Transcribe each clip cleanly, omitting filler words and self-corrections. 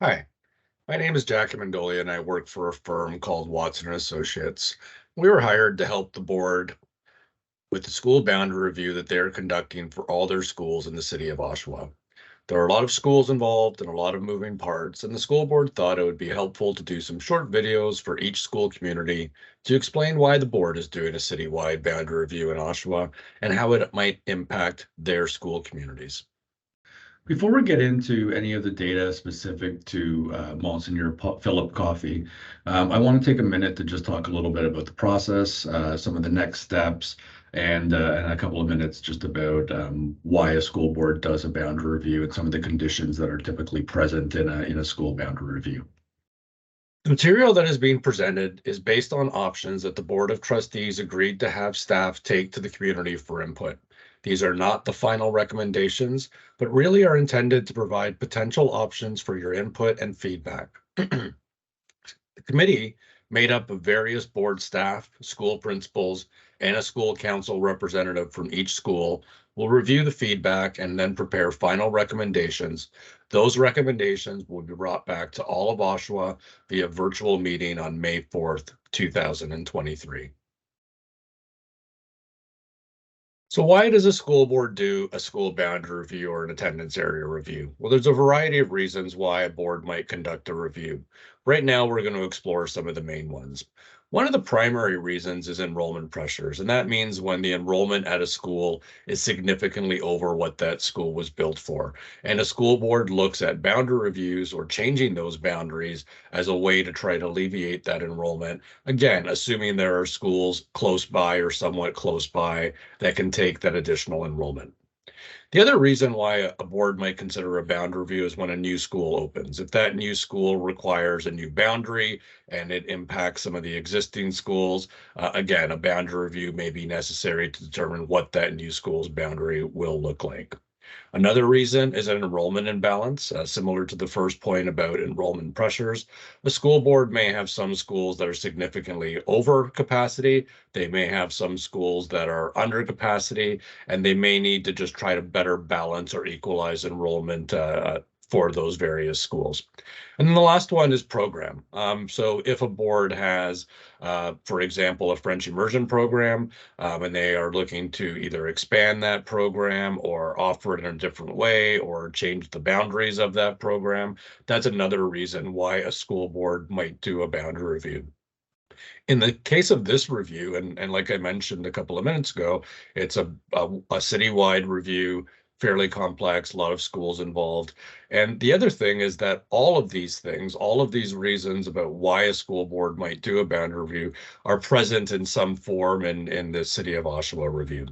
Hi, my name is Jackie Mendolia and I work for a firm called Watson and Associates. We were hired to help the board with the school boundary review that they're conducting for all their schools in the city of Oshawa. There are a lot of schools involved and a lot of moving parts, and the school board thought it would be helpful to do some short videos for each school community to explain why the board is doing a citywide boundary review in Oshawa and how it might impact their school communities. Before we get into any of the data specific to Monsignor Philip Coffey, I want to take a minute to just talk a little bit about the process, some of the next steps, and a couple of minutes just about why a school board does a boundary review and some of the conditions that are typically present in a school boundary review. The material that is being presented is based on options that the Board of Trustees agreed to have staff take to the community for input. These are not the final recommendations, but really are intended to provide potential options for your input and feedback. The committee, made up of various board staff, school principals, and a school council representative from each school, will review the feedback and then prepare final recommendations. Those recommendations will be brought back to all of Oshawa via virtual meeting on May 4th, 2023. So why does a school board do a school boundary review or an attendance area review? Well, there's a variety of reasons why a board might conduct a review. Right now, we're going to explore some of the main ones. One of the primary reasons is enrollment pressures, and that means when the enrollment at a school is significantly over what that school was built for. And a school board looks at boundary reviews or changing those boundaries as a way to try to alleviate that enrollment. Again, assuming there are schools close by or somewhat close by that can take that additional enrollment. The other reason why a board might consider a boundary review is when a new school opens. If that new school requires a new boundary and it impacts some of the existing schools, again, a boundary review may be necessary to determine what that new school's boundary will look like. Another reason is an enrollment imbalance, similar to the first point about enrollment pressures. A school board may have some schools that are significantly over capacity. They may have some schools that are under capacity, and they may need to just try to better balance or equalize enrollment for those various schools. And then the last one is program. So if a board has, for example, a French immersion program, and they are looking to either expand that program or offer it in a different way or change the boundaries of that program, that's another reason why a school board might do a boundary review. In the case of this review, and like I mentioned a couple of minutes ago, it's a citywide review, fairly complex, a lot of schools involved. And the other thing is that all of these things, all of these reasons about why a school board might do a boundary review are present in some form in the City of Oshawa review.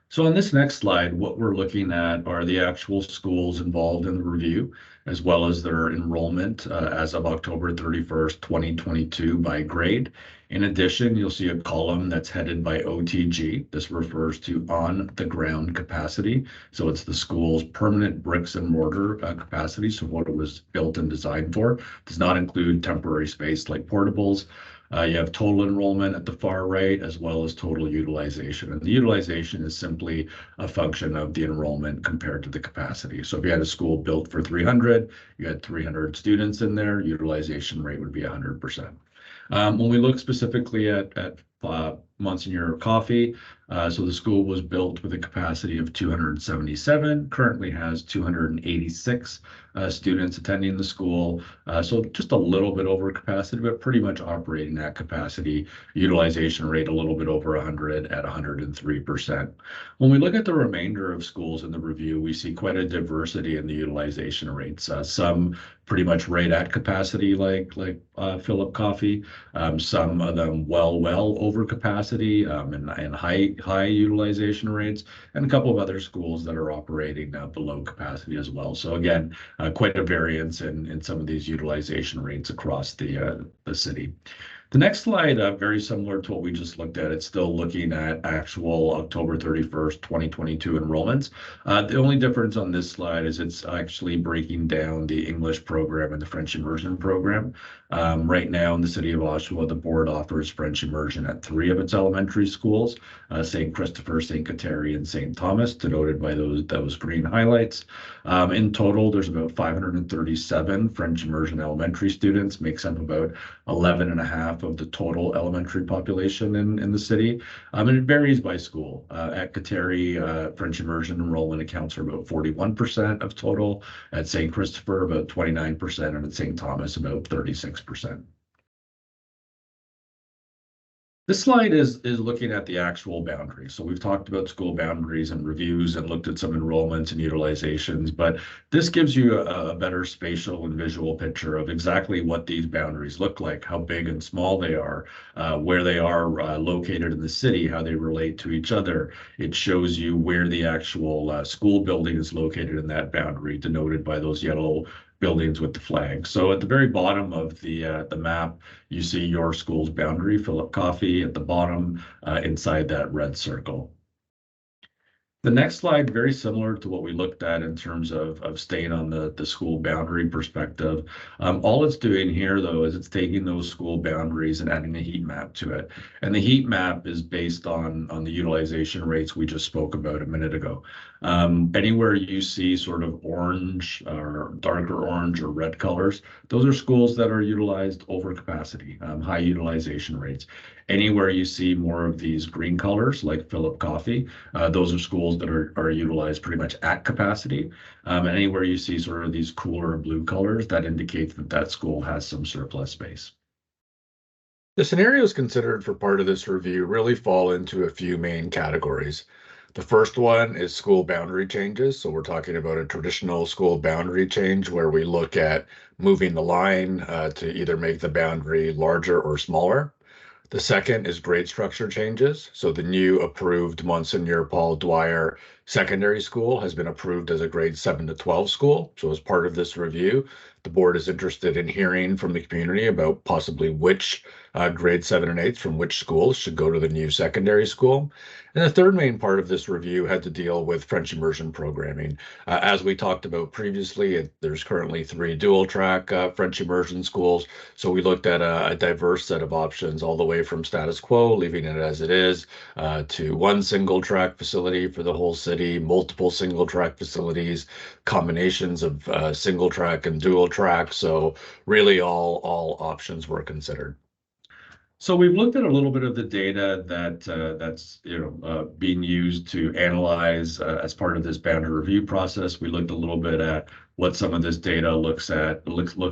So on this next slide, what we're looking at are the actual schools involved in the review, as well as their enrollment as of October 31st, 2022 by grade. In addition, you'll see a column that's headed by OTG. This refers to on the ground capacity. So it's the school's permanent bricks and mortar capacity. So what it was built and designed for does not include temporary space like portables. You have total enrollment at the far right, as well as total utilization. And the utilization is simply a function of the enrollment compared to the capacity. So if you had a school built for 300, you had 300 students in there, utilization rate would be 100%. When we look specifically at Monsignor Coffey, so the school was built with a capacity of 277, currently has 286 students attending the school. So just a little bit over capacity, but pretty much operating at capacity. Utilization rate a little bit over 100 at 103%. When we look at the remainder of schools in the review, we see quite a diversity in the utilization rates. Some pretty much right at capacity, like Philip Coffey. Some of them well over capacity and high utilization rates, and a couple of other schools that are operating below capacity as well. So again, quite a variance in some of these utilization rates across the city. The next slide, very similar to what we just looked at. It's still looking at actual October 31st, 2022 enrollments. The only difference on this slide is it's actually breaking down the English program and the French immersion program. Right now in the city of Oshawa, the board offers French immersion at 3 of its elementary schools, St. Christopher, St. Kateri, and St. Thomas, denoted by those green highlights. In total, there's about 537 French immersion elementary students, makes up about 11 and a half of the total elementary population in the city. And it varies by school. At Kateri, French immersion enrollment accounts for about 41% of total. At St. Christopher, about 29%, and at St. Thomas, about 36%. This slide is looking at the actual boundaries. So we've talked about school boundaries and reviews and looked at some enrollments and utilizations, but this gives you a better spatial and visual picture of exactly what these boundaries look like, how big and small they are, where they are located in the city, how they relate to each other. It shows you where the actual school building is located in that boundary, denoted by those yellow buildings with the flag. So at the very bottom of the map, you see your school's boundary, Philip Coffey, at the bottom inside that red circle. The next slide, very similar to what we looked at in terms of staying on the school boundary perspective. All it's doing here, though, is it's taking those school boundaries and adding a heat map to it. And the heat map is based on the utilization rates we just spoke about a minute ago. Anywhere you see sort of orange or darker orange or red colors, those are schools that are utilized over capacity, high utilization rates. Anywhere you see more of these green colors, like Philip Coffey, those are schools that are utilized pretty much at capacity. And anywhere you see sort of these cooler blue colors, that indicates that that school has some surplus space. The scenarios considered for part of this review really fall into a few main categories. The first one is school boundary changes. So we're talking about a traditional school boundary change where we look at moving the line to either make the boundary larger or smaller. The second is grade structure changes. So the new approved Monsignor Paul Dwyer Secondary School has been approved as a grade 7 to 12 school. So as part of this review, the board is interested in hearing from the community about possibly which grade 7 and 8 from which schools should go to the new secondary school. And the third main part of this review had to deal with French immersion programming. As we talked about previously, there's currently 3 dual track French immersion schools. So we looked at a diverse set of options all the way from status quo, leaving it as it is, to 1 single track facility for the whole city, multiple single track facilities, combinations of single track and dual track. So really all options were considered. So we've looked at a little bit of the data that's being used to analyze as part of this boundary review process. We looked a little bit at what some of this data looks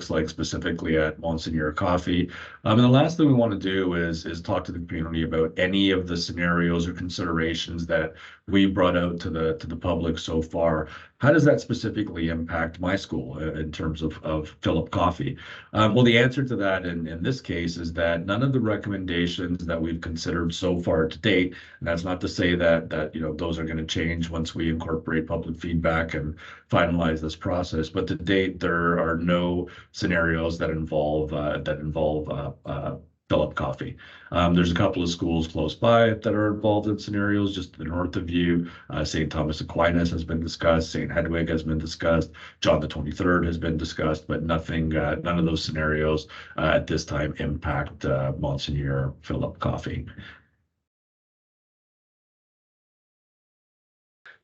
like specifically at Monsignor Coffey. And the last thing we want to do is talk to the community about any of the scenarios or considerations that we brought out to the public so far. How does that specifically impact my school in terms of Philip Coffey? Well, the answer to that in this case is that none of the recommendations that we've considered so far to date, and that's not to say that those are going to change once we incorporate public feedback and finalize this process, but to date there are no scenarios that involve Philip Coffey. There's a couple of schools close by that are involved in scenarios just to the north of you. St. Thomas Aquinas has been discussed. St. Hedwig has been discussed. John the 23rd has been discussed, but none of those scenarios at this time impact Monsignor Philip Coffey.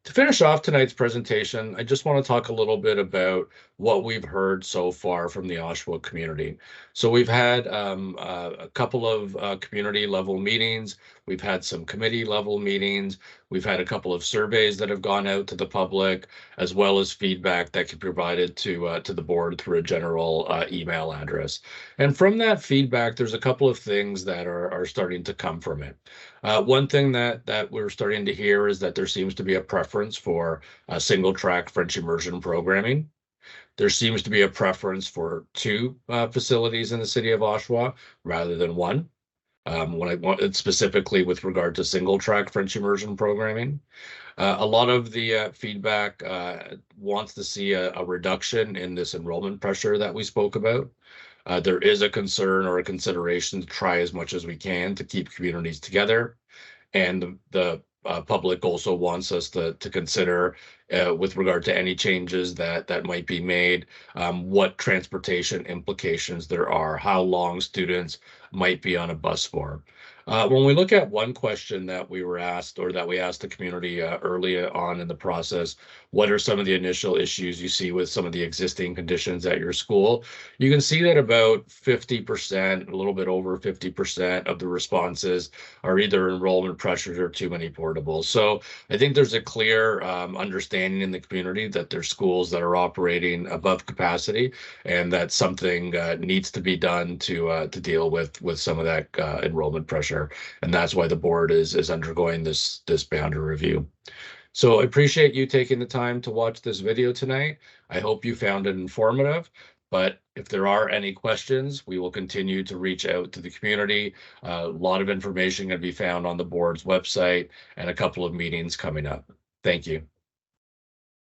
To finish off tonight's presentation, I just want to talk a little bit about what we've heard so far from the Oshawa community. So we've had a couple of community level meetings. We've had some committee level meetings. We've had a couple of surveys that have gone out to the public, as well as feedback that can be provided to the board through a general email address. And from that feedback, there's a couple of things that are starting to come from it. One thing that we're starting to hear is that there seems to be a preference for single track French immersion programming. There seems to be a preference for 2 facilities in the city of Oshawa rather than 1. When I want it specifically with regard to single track French immersion programming. A lot of the feedback wants to see a reduction in this enrollment pressure that we spoke about. There is a concern or a consideration to try as much as we can to keep communities together. And the public also wants us to consider, with regard to any changes that might be made, what transportation implications there are, how long students might be on a bus for. When we look at one question that we were asked, or that we asked the community early on in the process, what are some of the initial issues you see with some of the existing conditions at your school? You can see that about 50%, a little bit over 50% of the responses are either enrollment pressures or too many portables. So I think there's a clear understanding in the community that there's schools that are operating above capacity, and that something needs to be done to deal with some of that enrollment pressure, and that's why the board is undergoing this boundary review. So I appreciate you taking the time to watch this video tonight. I hope you found it informative. But if there are any questions, we will continue to reach out to the community. A lot of information can be found on the board's website, and a couple of meetings coming up. Thank you.